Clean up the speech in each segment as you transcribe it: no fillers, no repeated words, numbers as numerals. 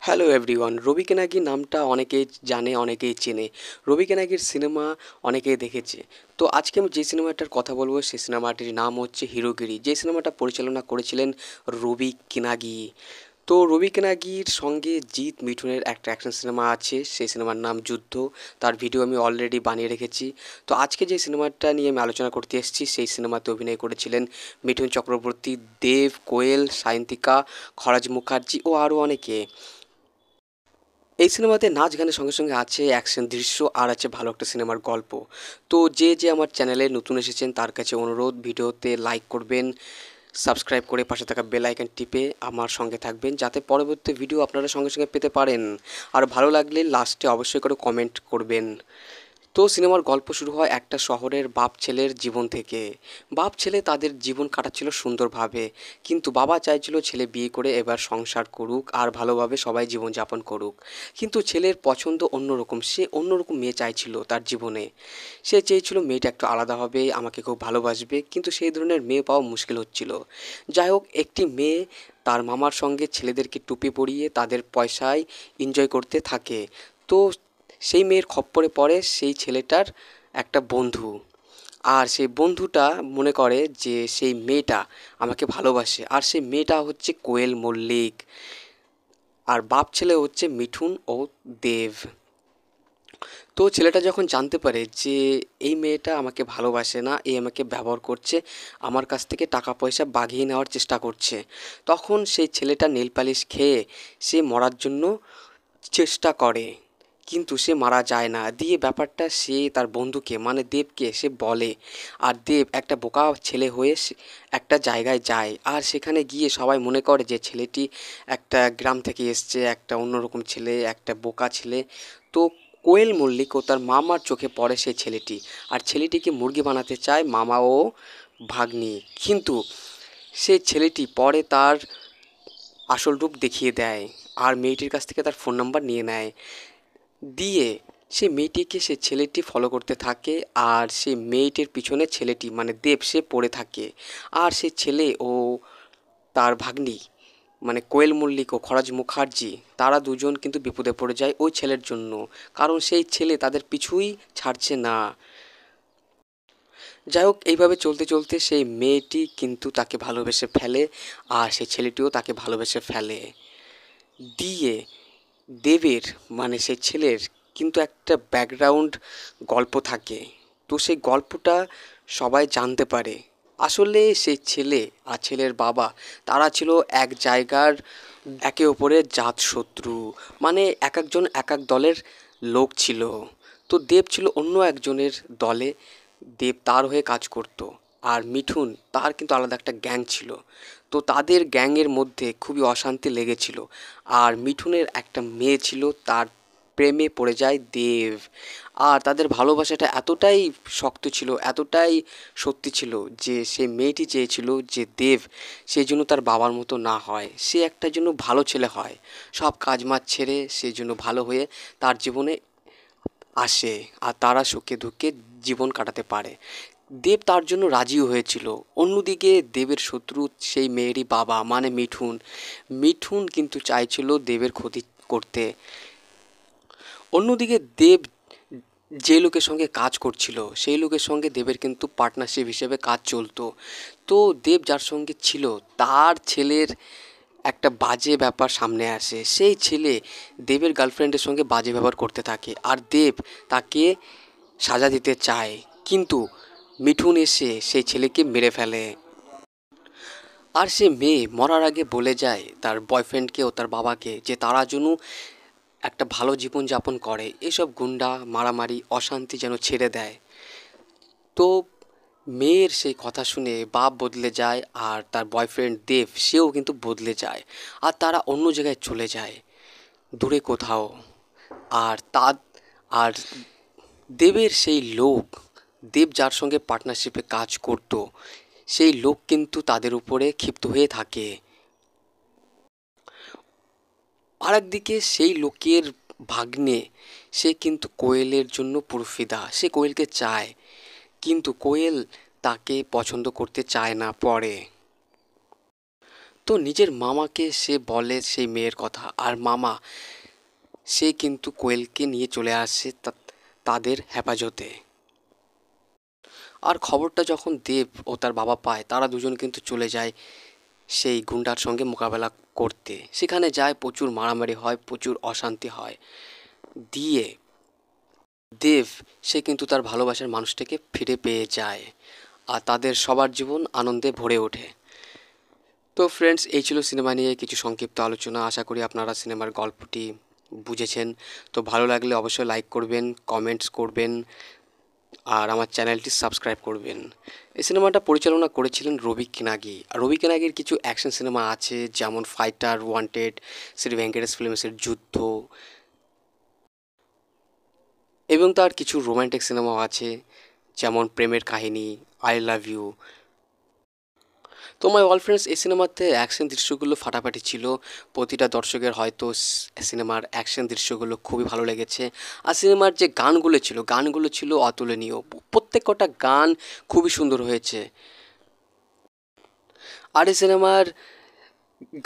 Hello everyone, রবি কেনাগি নামটা অনেকেই জানে, অনেকেই চেনে। রবি কেনাগির সিনেমা অনেকেই দেখেছে। তো আজকে আমি যে সিনেমাটার কথা বলবো সেই সিনেমাটির নাম হচ্ছে হিরোগিরি, যে সিনেমাটা পরিচালনা করেছিলেন রবি কেনাগি। তো রবি কেনাগির সঙ্গে জিৎ মিঠুনের একটা অ্যাকশন সিনেমা আছে, সেই সিনেমার নাম যুদ্ধ। তার ভিডিও আমি অলরেডি বানিয়ে রেখেছি। তো আজকে যে সিনেমাটা নিয়ে আমি আলোচনা করতে এসেছি সেই সিনেমাতে অভিনয় করেছিলেন মিঠুন চক্রবর্তী, দেব, কোয়েল, সায়ন্তিকা, খরাজ মুখার্জি ও আরও অনেকে। এই সিনেমাতে নাচ গানের সঙ্গে সঙ্গে আছে অ্যাকশন দৃশ্য আর আছে ভালো একটা সিনেমার গল্প। তো যে আমার চ্যানেলে নতুন এসেছেন তার কাছে অনুরোধ, ভিডিওতে লাইক করবেন, সাবস্ক্রাইব করে পাশে থাকা বেল আইকন টিপে আমার সঙ্গে থাকবেন যাতে পরবর্তী ভিডিও আপনারা সঙ্গে সঙ্গে পেতে পারেন। আর ভালো লাগলে লাস্টে অবশ্যই করে কমেন্ট করবেন। তো সিনেমার গল্প শুরু হয় একটা শহরের বাপ ছেলের জীবন থেকে। বাপ ছেলে তাদের জীবন কাটাচ্ছিল সুন্দরভাবে, কিন্তু বাবা চাইছিল ছেলে বিয়ে করে এবার সংসার করুক আর ভালোভাবে সবাই জীবনযাপন করুক। কিন্তু ছেলের পছন্দ অন্যরকম, সে অন্যরকম মেয়ে চাইছিল তার জীবনে। সে চেয়েছিল মেয়েটা একটু আলাদা হবে, আমাকে খুব ভালোবাসবে, কিন্তু সেই ধরনের মেয়ে পাওয়া মুশকিল হচ্ছিল। যাই হোক, একটি মেয়ে তার মামার সঙ্গে ছেলেদেরকে টুপি পরিয়ে তাদের পয়সায় এনজয় করতে থাকে। তো সেই মেয়ের খপ্পরে পড়ে সেই ছেলেটার একটা বন্ধু। আর সেই বন্ধুটা মনে করে যে সেই মেয়েটা আমাকে ভালোবাসে, আর সেই মেয়েটা হচ্ছে কোয়েল মল্লিক। আর বাপ ছেলে হচ্ছে মিঠুন ও দেব। তো ছেলেটা যখন জানতে পারে যে এই মেয়েটা আমাকে ভালোবাসে না, এই আমাকে ব্যবহার করছে, আমার কাছ থেকে টাকা পয়সা বাগিয়ে নেওয়ার চেষ্টা করছে, তখন সেই ছেলেটা নেল পালিশ খেয়ে সে মরার জন্য চেষ্টা করে। কিন্তু সে মারা যায় না, দিয়ে ব্যাপারটা সে তার বন্ধুকে মানে দেবকে সে বলে। আর দেব একটা বোকা ছেলে হয়ে একটা জায়গায় যায়, আর সেখানে গিয়ে সবাই মনে করে যে ছেলেটি একটা গ্রাম থেকে এসছে, একটা অন্যরকম ছেলে, একটা বোকা ছেলে। তো কোয়েল মল্লিক ও তার মামার চোখে পড়ে সেই ছেলেটি, আর ছেলেটিকে মুরগি বানাতে চায় মামা ও ভাগ্নি। কিন্তু সেই ছেলেটি পরে তার আসল রূপ দেখিয়ে দেয়, আর মেয়েটির কাছ থেকে তার ফোন নাম্বার নিয়ে নেয়। দিয়ে সে মেয়েটিকে সে ছেলেটি ফলো করতে থাকে, আর সে মেয়েটির পিছনে ছেলেটি মানে দেব সে পড়ে থাকে। আর সে ছেলে ও তার ভাগ্নি মানে কোয়েল মল্লিক ও খরাজ মুখার্জি, তারা দুজন কিন্তু বিপদে পড়ে যায় ওই ছেলের জন্য, কারণ সেই ছেলে তাদের পিছুই ছাড়ছে না। যাই হোক, এইভাবে চলতে চলতে সেই মেয়েটি কিন্তু তাকে ভালোবেসে ফেলে, আর সেই ছেলেটিও তাকে ভালোবেসে ফেলে। দিয়ে দেবের মানে সেই ছেলের কিন্তু একটা ব্যাকগ্রাউন্ড গল্প থাকে। তো সেই গল্পটা সবাই জানতে পারে। আসলে সেই ছেলে আর ছেলের বাবা তারা ছিল এক জায়গার একে অপরের জাত শত্রু, মানে এক একজন এক এক দলের লোক ছিল। তো দেব ছিল অন্য একজনের দলে, দেব তার হয়ে কাজ করত। আর মিঠুন তার কিন্তু আলাদা একটা গ্যাং ছিল। তো তাদের গ্যাংয়ের মধ্যে খুবই অশান্তি লেগেছিল। আর মিঠুনের একটা মেয়ে ছিল, তার প্রেমে পড়ে যায় দেব। আর তাদের ভালোবাসাটা এতটাই শক্ত ছিল, এতটাই সত্যি ছিল যে সে মেয়েটি চেয়েছিল যে দেব সেই জন্য তার বাবার মতো না হয়, সে একটা জন্য ভালো ছেলে হয়, সব কাজ মাজ ছেড়ে সেই জন্য ভালো হয়ে তার জীবনে আসে, আর তারা সুখে দুঃখে জীবন কাটাতে পারে। দেব তার জন্য রাজিও হয়েছিল। অন্যদিকে দেবের শত্রু সেই মেয়েরই বাবা মানে মিঠুন। মিঠুন কিন্তু চাইছিল দেবের ক্ষতি করতে। অন্যদিকে দেব যে লোকের সঙ্গে কাজ করছিল সেই লোকের সঙ্গে দেবের কিন্তু পার্টনারশিপ হিসেবে কাজ চলতো। তো দেব যার সঙ্গে ছিল তার ছেলের একটা বাজে ব্যাপার সামনে আসে, সেই ছেলে দেবের গার্লফ্রেন্ডের সঙ্গে বাজে ব্যবহার করতে থাকে, আর দেব তাকে সাজা দিতে চায়। কিন্তু মিঠুন এসে সেই ছেলেকে মেরে ফেলে। আর সে মেয়ে মরার আগে বলে যায় তার বয়ফ্রেন্ডকে ও তার বাবাকে যে তারা যেন একটা ভালো জীবন যাপন করে, এসব গুন্ডা মারামারি অশান্তি যেন ছেড়ে দেয়। তো মেয়ের সেই কথা শুনে বাপ বদলে যায়, আর তার বয়ফ্রেন্ড দেব সেও কিন্তু বদলে যায়, আর তারা অন্য জায়গায় চলে যায়, দূরে কোথাও। আর তা আর দেবের সেই লোক, দেব যার সঙ্গে পার্টনারশিপে কাজ করত, সেই লোক কিন্তু তাদের উপরে ক্ষিপ্ত হয়ে থাকে। আর একদিকে সেই লোকের ভাগ্নে, সে কিন্তু কোয়েলের জন্য পুরো ফিদা, সে কোয়েলকে চায়, কিন্তু কোয়েল তাকে পছন্দ করতে চায় না পরে। তো নিজের মামাকে সে বলে সেই মেয়ের কথা, আর মামা সে কিন্তু কোয়েলকে নিয়ে চলে আসে তাদের হেফাজতে। আর খবরটা যখন দেব ও তার বাবা পায়, তারা দুজন কিন্তু চলে যায় সেই গুন্ডার সঙ্গে মোকাবেলা করতে। সেখানে যায়, প্রচুর মারামারি হয়, প্রচুর অশান্তি হয়। দিয়ে দেব সে কিন্তু তার ভালোবাসার মানুষটাকে ফিরে পেয়ে যায়, আর তাদের সবার জীবন আনন্দে ভরে ওঠে। তো ফ্রেন্ডস, এই ছিল সিনেমা নিয়ে কিছু সংক্ষিপ্ত আলোচনা। আশা করি আপনারা সিনেমার গল্পটি বুঝেছেন। তো ভালো লাগলে অবশ্যই লাইক করবেন, কমেন্টস করবেন, আর আমার চ্যানেলটি সাবস্ক্রাইব করবেন। এই সিনেমাটা পরিচালনা করেছিলেন রবি কিনাগি। আর রবি কিনাগির কিছু অ্যাকশন সিনেমা আছে, যেমন ফাইটার, ওয়ান্টেড, শ্রী ভেঙ্কটেশ ফিল্মসের যুদ্ধ, এবং তার কিছু রোমান্টিক সিনেমাও আছে, যেমন প্রেমের কাহিনী, আই লাভ ইউ। তো মাই অল ফ্রেন্ডস, এই সিনেমাতে অ্যাকশন দৃশ্যগুলো ফাটাফাটি ছিল। প্রতিটা দর্শকের হয়তো সিনেমার অ্যাকশন দৃশ্যগুলো খুবই ভালো লেগেছে। আর সিনেমার যে গানগুলো ছিল অতুলনীয়। প্রত্যেক কটা গান খুবই সুন্দর হয়েছে। আর এই সিনেমার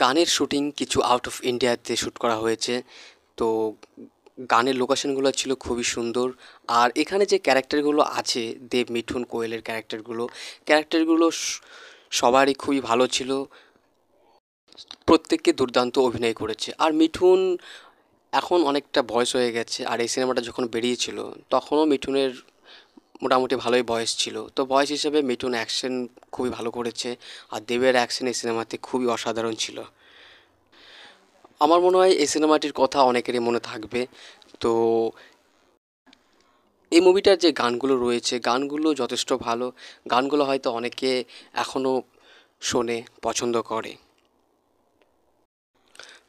গানের শুটিং কিছু আউট অফ ইন্ডিয়াতে শ্যুট করা হয়েছে। তো গানের লোকেশনগুলো ছিল খুবই সুন্দর। আর এখানে যে ক্যারেক্টারগুলো আছে, দেব, মিঠুন, কোয়েলের ক্যারেক্টারগুলো সবারই খুবই ভালো ছিল। প্রত্যেককে দুর্দান্ত অভিনয় করেছে। আর মিঠুন এখন অনেকটা বয়স হয়ে গেছে, আর এই সিনেমাটা যখন বেরিয়েছিল তখনও মিঠুনের মোটামুটি ভালোই বয়স ছিল। তো বয়স হিসেবে মিঠুন অ্যাকশন খুবই ভালো করেছে। আর দেবের অ্যাকশন এই সিনেমাতে খুবই অসাধারণ ছিল। আমার মনে হয় এই সিনেমাটির কথা অনেকেরই মনে থাকবে। তো এই মুভিটার যে গানগুলো রয়েছে, গানগুলো যথেষ্ট ভালো। গানগুলো হয়তো অনেকে এখনও শোনে, পছন্দ করে।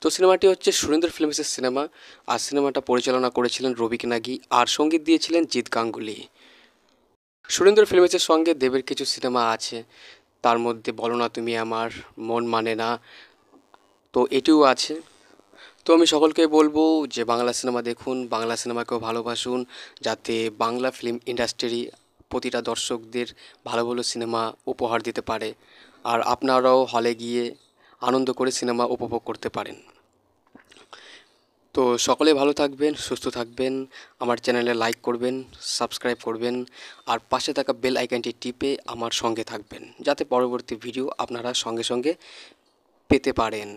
তো সিনেমাটি হচ্ছে সুরেন্দ্র ফিল্মসের সিনেমা। আর সিনেমাটা পরিচালনা করেছিলেন রবি কিনাগি, আর সঙ্গীত দিয়েছিলেন জিৎ গাঙ্গুলি। সুরেন্দ্র ফিল্মসের সঙ্গে দেবের কিছু সিনেমা আছে, তার মধ্যে বলো না তুমি আমার, মন মানে না, তো এটিও আছে। তো আমি সকলকে বলবো যে বাংলা সিনেমা দেখুন, বাংলা সিনেমাকেও ভালোবাসুন, যাতে বাংলা ফিল্ম ইন্ডাস্ট্রি প্রতিটা দর্শকদের ভালো ভালো সিনেমা উপহার দিতে পারে, আর আপনারাও হলে গিয়ে আনন্দ করে সিনেমা উপভোগ করতে পারেন। তো সকলে ভালো থাকবেন, সুস্থ থাকবেন। আমার চ্যানেলে লাইক করবেন, সাবস্ক্রাইব করবেন, আর পাশে থাকা বেল আইকনটি টিপে আমার সঙ্গে থাকবেন, যাতে পরবর্তী ভিডিও আপনারা সঙ্গে সঙ্গে পেতে পারেন।